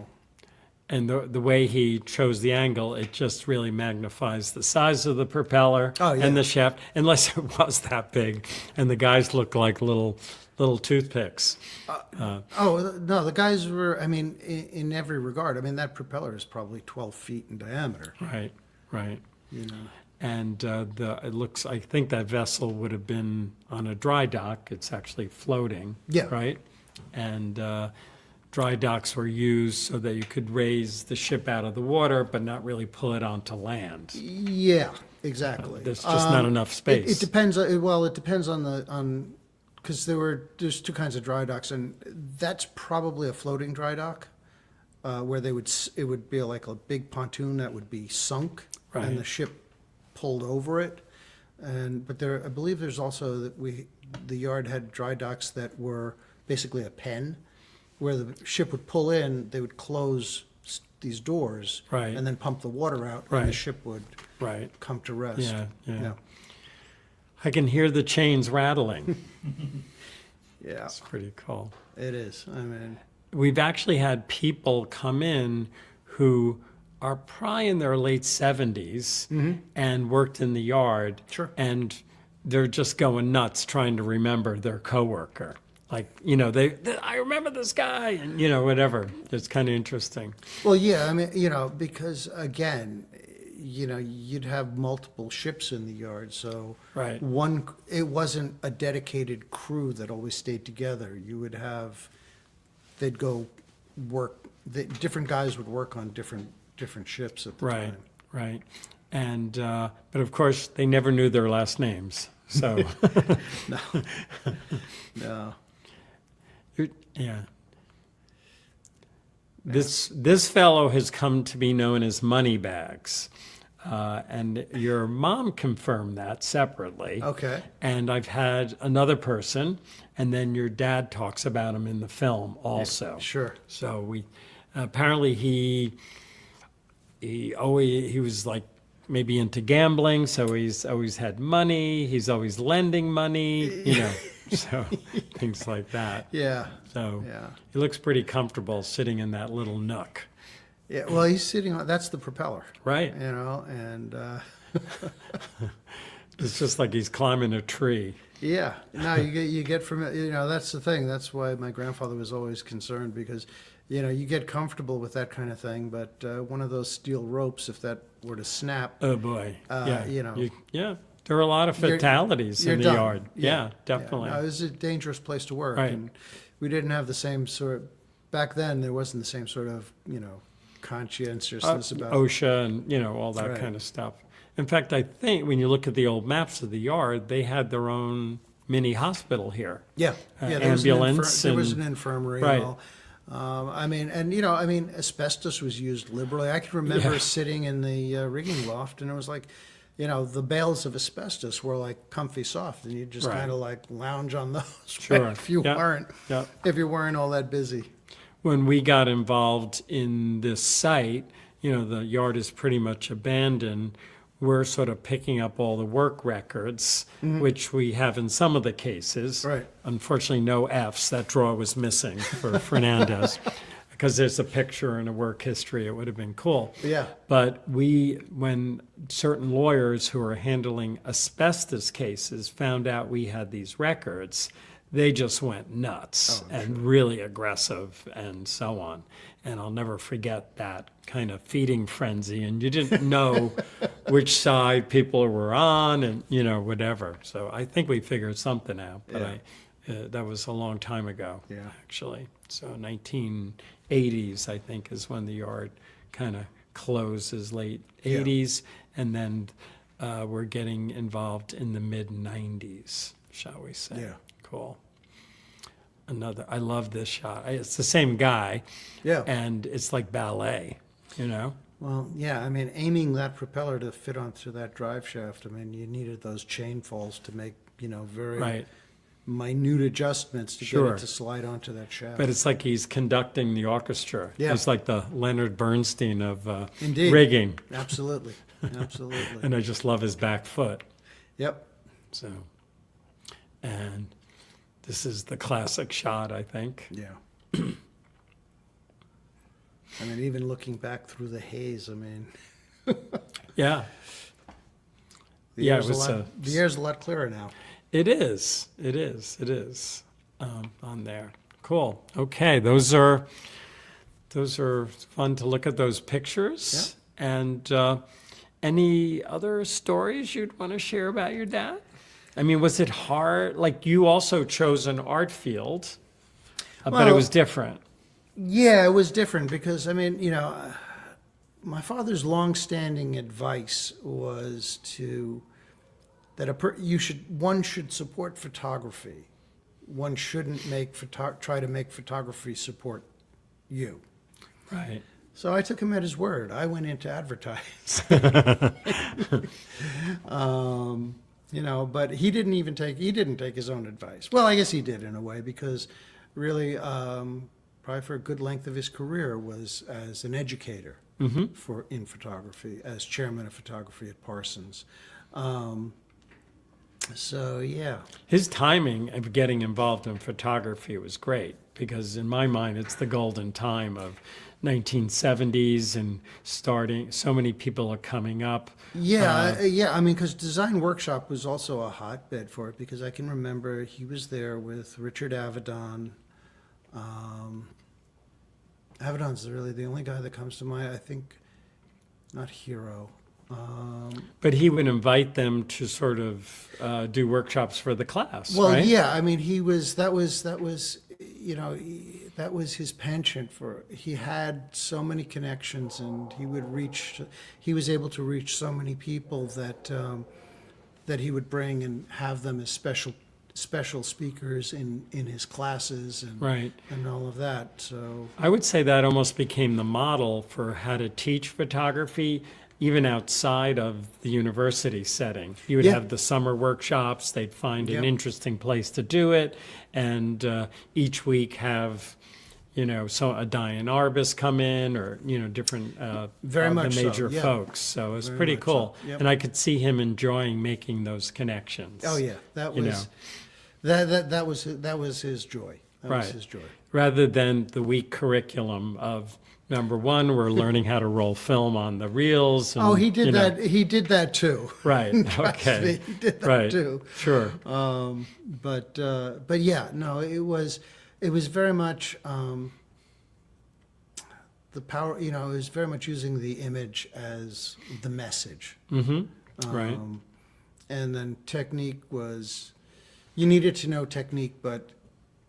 Speaker 1: And the way he chose the angle, it just really magnifies the size of the propeller
Speaker 2: Oh, yeah.
Speaker 1: and the shaft, unless it was that big. And the guys look like little toothpicks.
Speaker 2: Oh, no, the guys were, in every regard. That propeller is probably 12 feet in diameter.
Speaker 1: Right.
Speaker 2: You know.
Speaker 1: And I think that vessel would have been on a dry dock. It's actually floating.
Speaker 2: Yeah.
Speaker 1: Right? And dry docks were used so that you could raise the ship out of the water, but not really pull it onto land.
Speaker 2: Yeah, exactly.
Speaker 1: There's just not enough space.
Speaker 2: It depends. It depends on because there's two kinds of dry docks, and that's probably a floating dry dock, where it would be like a big pontoon that would be sunk,
Speaker 1: Right.
Speaker 2: and the ship pulled over it. But I believe there's also the yard had dry docks that were basically a pen, where the ship would pull in, they would close these doors,
Speaker 1: Right.
Speaker 2: and then pump the water out, and the
Speaker 1: Right.
Speaker 2: ship would
Speaker 1: Right.
Speaker 2: come to rest.
Speaker 1: Yeah. I can hear the chains rattling.
Speaker 2: Yeah,
Speaker 1: It's pretty cool.
Speaker 2: it is.
Speaker 1: We've actually had people come in who are probably in their late 70s and worked in the yard.
Speaker 2: Sure.
Speaker 1: And they're just going nuts trying to remember their coworker. Like, I remember this guy, and, whatever. It's kind of interesting.
Speaker 2: Well, yeah, because again, you'd have multiple ships in the yard, so
Speaker 1: Right.
Speaker 2: it wasn't a dedicated crew that always stayed together. They'd go work, different guys would work on different ships at the
Speaker 1: Right,
Speaker 2: time.
Speaker 1: right. And, but of course, they never knew their last names. So,
Speaker 2: No, no.
Speaker 1: yeah. This fellow has come to be known as Moneybags. And your mom confirmed that separately.
Speaker 2: Okay.
Speaker 1: And I've had another person, and then your dad talks about him in the film also.
Speaker 2: Sure.
Speaker 1: So we apparently he was like maybe into gambling, so he's always had money. He's always lending money, so things like that.
Speaker 2: Yeah.
Speaker 1: So
Speaker 2: Yeah.
Speaker 1: he looks pretty comfortable sitting in that little nook.
Speaker 2: Yeah. Well, he's sitting on, that's the propeller.
Speaker 1: Right.
Speaker 2: And
Speaker 1: It's just like he's climbing a tree.
Speaker 2: yeah. No, you get from it, that's the thing. That's why my grandfather was always concerned, because you get comfortable with that kind of thing, but one of those steel ropes, if that were to snap,
Speaker 1: Oh boy. Yeah. Yeah. There were a lot of
Speaker 2: You're-
Speaker 1: fatalities
Speaker 2: you're
Speaker 1: in the
Speaker 2: done.
Speaker 1: yard. Yeah, definitely.
Speaker 2: No, it was a dangerous place to work,
Speaker 1: Right.
Speaker 2: and we didn't have the same sort. Back then, there wasn't the same sort of conscientiousness about.
Speaker 1: OSHA and all that
Speaker 2: Right.
Speaker 1: kind of stuff. In fact, I think when you look at the old maps of the yard, they had their own mini hospital here.
Speaker 2: Yeah, yeah. There
Speaker 1: ambulance
Speaker 2: there was
Speaker 1: and-
Speaker 2: an infirmary.
Speaker 1: Right.
Speaker 2: And all. Asbestos was used liberally. I can remember
Speaker 1: Yeah.
Speaker 2: sitting in the rigging loft, and it was like, the bales of asbestos were like comfy soft, and you just
Speaker 1: Right.
Speaker 2: kind of like lounge on those.
Speaker 1: Sure.
Speaker 2: If you
Speaker 1: Yeah.
Speaker 2: weren't,
Speaker 1: Yeah.
Speaker 2: if you weren't all that busy.
Speaker 1: When we got involved in this site, the yard is pretty much abandoned. We're sort of picking up all the work records, which we have in some of the cases.
Speaker 2: Right.
Speaker 1: Unfortunately, no Fs. That drawer was missing for Fernandez. Because there's a picture and a work history, it would have been cool.
Speaker 2: Yeah.
Speaker 1: But when certain lawyers who are handling asbestos cases found out we had these records, they just went nuts and really aggressive and so on. And I'll never forget that kind of feeding frenzy. And you didn't know which side people were on and, whatever. So I think we figured something out. But that was a long time ago,
Speaker 2: Yeah.
Speaker 1: actually. So 1980s, I think, is when the yard kind of closes, late 80s. And then we're getting involved in the mid-90s, shall we say.
Speaker 2: Yeah.
Speaker 1: Cool. I love this shot. It's the same guy.
Speaker 2: Yeah.
Speaker 1: And it's like ballet,
Speaker 2: Well, yeah, aiming that propeller to fit onto that drive shaft, you needed those chain falls to make, very
Speaker 1: Right.
Speaker 2: minute adjustments to
Speaker 1: Sure.
Speaker 2: get it to slide onto that shaft.
Speaker 1: But it's like he's conducting the orchestra.
Speaker 2: Yeah.
Speaker 1: He's like the Leonard Bernstein of
Speaker 2: Indeed.
Speaker 1: rigging.
Speaker 2: Absolutely, absolutely.
Speaker 1: And I just love his back foot.
Speaker 2: Yep.
Speaker 1: So, and this is the classic shot, I think.
Speaker 2: Yeah. Even looking back through the haze,
Speaker 1: Yeah,
Speaker 2: the
Speaker 1: Yeah,
Speaker 2: air's
Speaker 1: it was,
Speaker 2: the air's a lot clearer now.
Speaker 1: it is. It is. It is on there. Cool. Okay, those are fun to look at those pictures. And any other stories you'd want to share about your dad? Was it hard? Like you also chose an art field, but it
Speaker 2: Well,
Speaker 1: was different.
Speaker 2: Yeah, it was different because my father's longstanding advice was that one should support photography. One shouldn't try to make photography support you.
Speaker 1: Right.
Speaker 2: So I took him at his word. I went into advertising. But he didn't take his own advice. Well, I guess he did in a way, because really, probably for a good length of his career was as an educator in photography, as chairman of photography at Parsons. So yeah.
Speaker 1: His timing of getting involved in photography was great, because in my mind, it's the golden time of 1970s and starting. So many people are coming up.
Speaker 2: Yeah, because Design Workshop was also a hotbed for it, because I can remember he was there with Richard Avedon. Avedon's really the only guy that comes to mind. I think, not Hero.
Speaker 1: But he would invite them to sort of do workshops for the class,
Speaker 2: Well,
Speaker 1: right?
Speaker 2: yeah, he was. That was. that was his penchant for, he had so many connections, and he was able to reach so many people that he would bring and have them as special speakers in his classes and
Speaker 1: Right.
Speaker 2: and all of that. So
Speaker 1: I would say that almost became the model for how to teach photography, even outside of the university setting. You would
Speaker 2: Yeah.
Speaker 1: have the summer workshops, they'd find an
Speaker 2: Yep.
Speaker 1: interesting place to do it, and each week have, so a Diane Arbus come in, or, different
Speaker 2: Very
Speaker 1: of
Speaker 2: much
Speaker 1: the
Speaker 2: so,
Speaker 1: major
Speaker 2: yeah.
Speaker 1: folks. So it was
Speaker 2: Very
Speaker 1: pretty
Speaker 2: much
Speaker 1: cool.
Speaker 2: so, yep.
Speaker 1: And I could see him enjoying making those connections.
Speaker 2: oh yeah, that
Speaker 1: You
Speaker 2: was that was his joy. That was
Speaker 1: Right.
Speaker 2: his joy.
Speaker 1: Rather than the weak curriculum of, number one, we're learning how to roll film on the reels. And,
Speaker 2: Oh, he did that. He did that too.
Speaker 1: Right.
Speaker 2: Trust
Speaker 1: Okay.
Speaker 2: me, he did that
Speaker 1: Right.
Speaker 2: too.
Speaker 1: Sure.
Speaker 2: But yeah, no, it was very much the power. It was very much using the image as the message.
Speaker 1: Right.
Speaker 2: And then technique was, you needed to know technique, but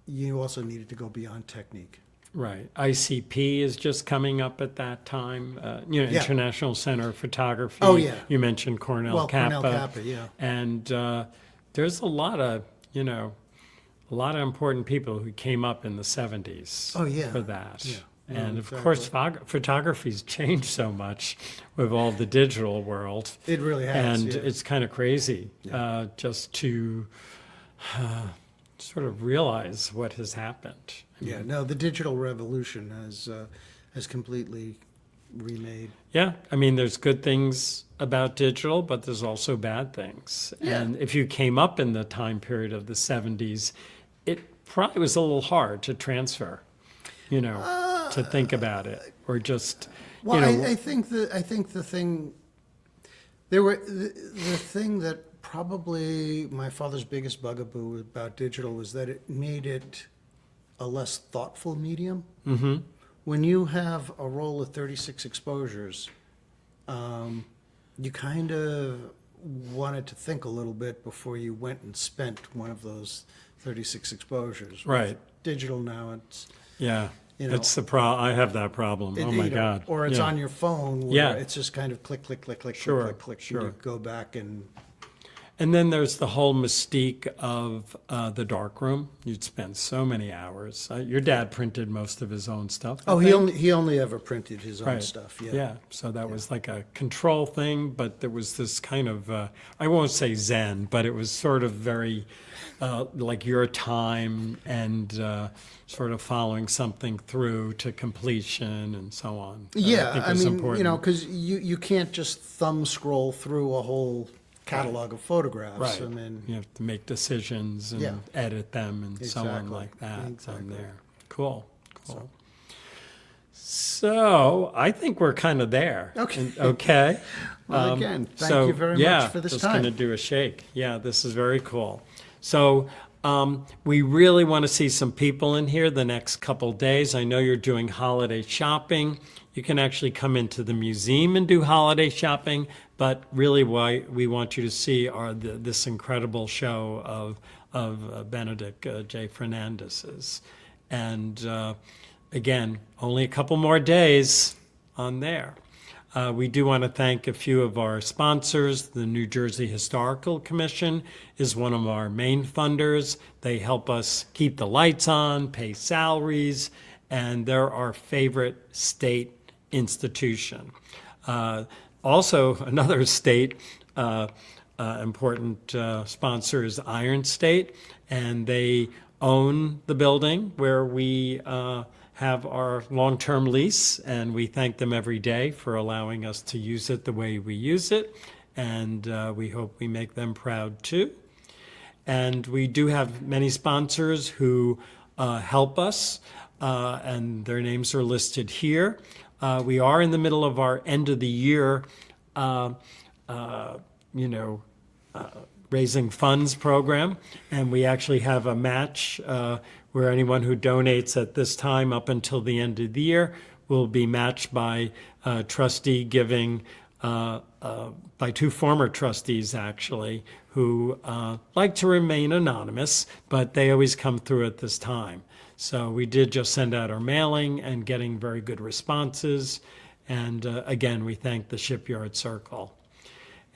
Speaker 2: you also needed to go beyond technique.
Speaker 1: Right. ICP is just coming up at that time.
Speaker 2: Yeah.
Speaker 1: International Center of Photography.
Speaker 2: Oh, yeah.
Speaker 1: You mentioned Cornell Kappa.
Speaker 2: Cornell Kappa, yeah.
Speaker 1: And there's a lot of important people who came up in the 70s.
Speaker 2: Oh, yeah.
Speaker 1: For that.
Speaker 2: Yeah. No,
Speaker 1: And of course, photography's changed so much with all the digital world.
Speaker 2: It really has.
Speaker 1: And
Speaker 2: yeah.
Speaker 1: it's kind of crazy just to sort of realize what has happened.
Speaker 2: Yeah, no, the digital revolution has completely remade.
Speaker 1: Yeah, I mean, there's good things about digital, but there's also bad things.
Speaker 2: Yeah.
Speaker 1: And if you came up in the time period of the 70s, it probably was a little hard to transfer, to think about it, or just,
Speaker 2: Well, I think the thing the thing that probably my father's biggest bugaboo about digital was that it made it a less thoughtful medium.
Speaker 1: Mhm.
Speaker 2: When you have a roll of 36 exposures, you kind of wanted to think a little bit before you went and spent one of those 36 exposures. With
Speaker 1: Right.
Speaker 2: digital now, it's
Speaker 1: Yeah,
Speaker 2: You know,
Speaker 1: that's the I have that problem. Oh my God.
Speaker 2: Or it's
Speaker 1: Yeah.
Speaker 2: on your phone where
Speaker 1: Yeah.
Speaker 2: it's just kind of click, click, click, click,
Speaker 1: Sure,
Speaker 2: click, click, click.
Speaker 1: sure.
Speaker 2: And you go back and
Speaker 1: And then there's the whole mystique of the darkroom. You'd spend so many hours. Your dad printed most of his own stuff. I think.
Speaker 2: he only ever printed his own
Speaker 1: Right.
Speaker 2: stuff. Yeah.
Speaker 1: Yeah, so that was like a control thing, but there was this kind of, I won't say zen, but it was sort of very like your time and sort of following something through to completion and so on. that
Speaker 2: Yeah,
Speaker 1: think
Speaker 2: I
Speaker 1: was
Speaker 2: mean,
Speaker 1: important.
Speaker 2: because you can't just thumb scroll through a whole catalog of photographs.
Speaker 1: Right.
Speaker 2: I mean,
Speaker 1: You have to make decisions and
Speaker 2: Yeah.
Speaker 1: edit them and so on
Speaker 2: Exactly.
Speaker 1: like that on
Speaker 2: Exactly.
Speaker 1: there. Cool. So I think we're kind of there.
Speaker 2: Okay.
Speaker 1: Okay.
Speaker 2: Well, again, thank
Speaker 1: so,
Speaker 2: you very
Speaker 1: yeah,
Speaker 2: much for this
Speaker 1: just
Speaker 2: time.
Speaker 1: going to do a shake. Yeah, this is very cool. So we really want to see some people in here the next couple days. I know you're doing holiday shopping. You can actually come into the museum and do holiday shopping, but really what we want you to see are this incredible show of Benedict J. Fernandez's. And again, only a couple more days on there. We do want to thank a few of our sponsors. The New Jersey Historical Commission is one of our main funders. They help us keep the lights on, pay salaries, and they're our favorite state institution. Also, another state important sponsor is Iron State, and they own the building where we have our long-term lease, and we thank them every day for allowing us to use it the way we use it, and we hope we make them proud too. And we do have many sponsors who help us, and their names are listed here. We are in the middle of our end of the year, raising funds program, and we actually have a match where anyone who donates at this time up until the end of the year will be matched by trustee giving by two former trustees, actually, who like to remain anonymous, but they always come through at this time. So we did just send out our mailing and getting very good responses. And again, we thank the Shipyard Circle.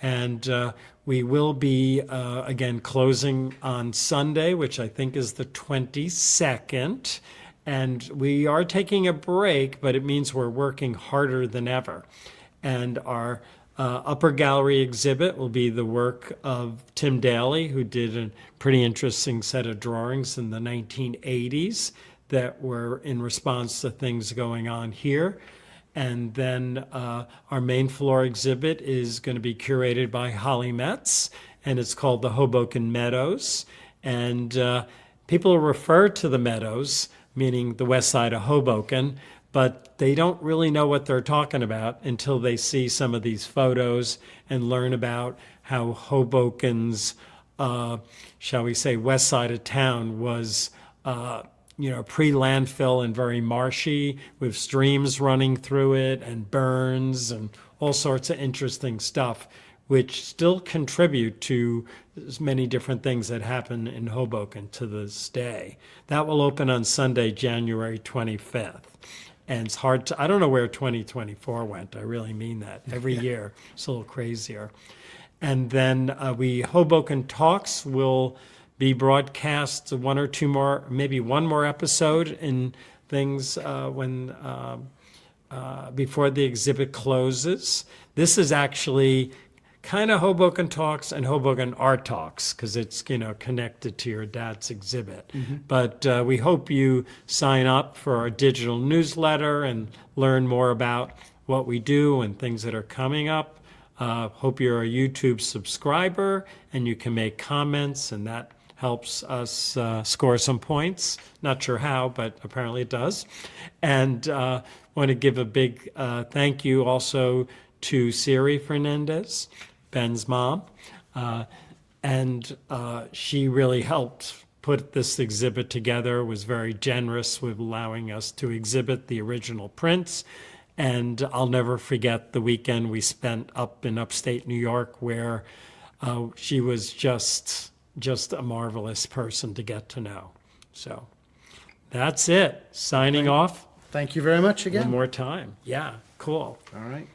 Speaker 1: And we will be, again, closing on Sunday, which I think is the 22nd. And we are taking a break, but it means we're working harder than ever. And our upper gallery exhibit will be the work of Tim Daly, who did a pretty interesting set of drawings in the 1980s that were in response to things going on here. And then our main floor exhibit is going to be curated by Holly Metz, and it's called the Hoboken Meadows. And people refer to the meadows, meaning the west side of Hoboken, but they don't really know what they're talking about until they see some of these photos and learn about how Hoboken's, shall we say, west side of town was pre-landfill and very marshy, with streams running through it and burns and all sorts of interesting stuff, which still contribute to many different things that happen in Hoboken to this day. That will open on Sunday, January 25th. And it's hard to, I don't know where 2024 went. I really mean that. Every year, it's a little crazier. And then Hoboken Talks will be broadcast one or two more, maybe one more episode in things before the exhibit closes. This is actually kind of Hoboken Talks and Hoboken Art Talks, because it's connected to your dad's exhibit. Mm-hmm. But we hope you sign up for our digital newsletter and learn more about what we do and things that are coming up. Hope you're a YouTube subscriber and you can make comments, and that helps us score some points. Not sure how, but apparently it does. And want to give a big thank you also to Siri Fernandez, Ben's mom. And she really helped put this exhibit together, was very generous with allowing us to exhibit the original prints. And I'll never forget the weekend we spent up in upstate New York, where she was just a marvelous person to get to know. So that's it. Signing off.
Speaker 2: Thank you very much again.
Speaker 1: One more time. Yeah, cool.
Speaker 2: All right.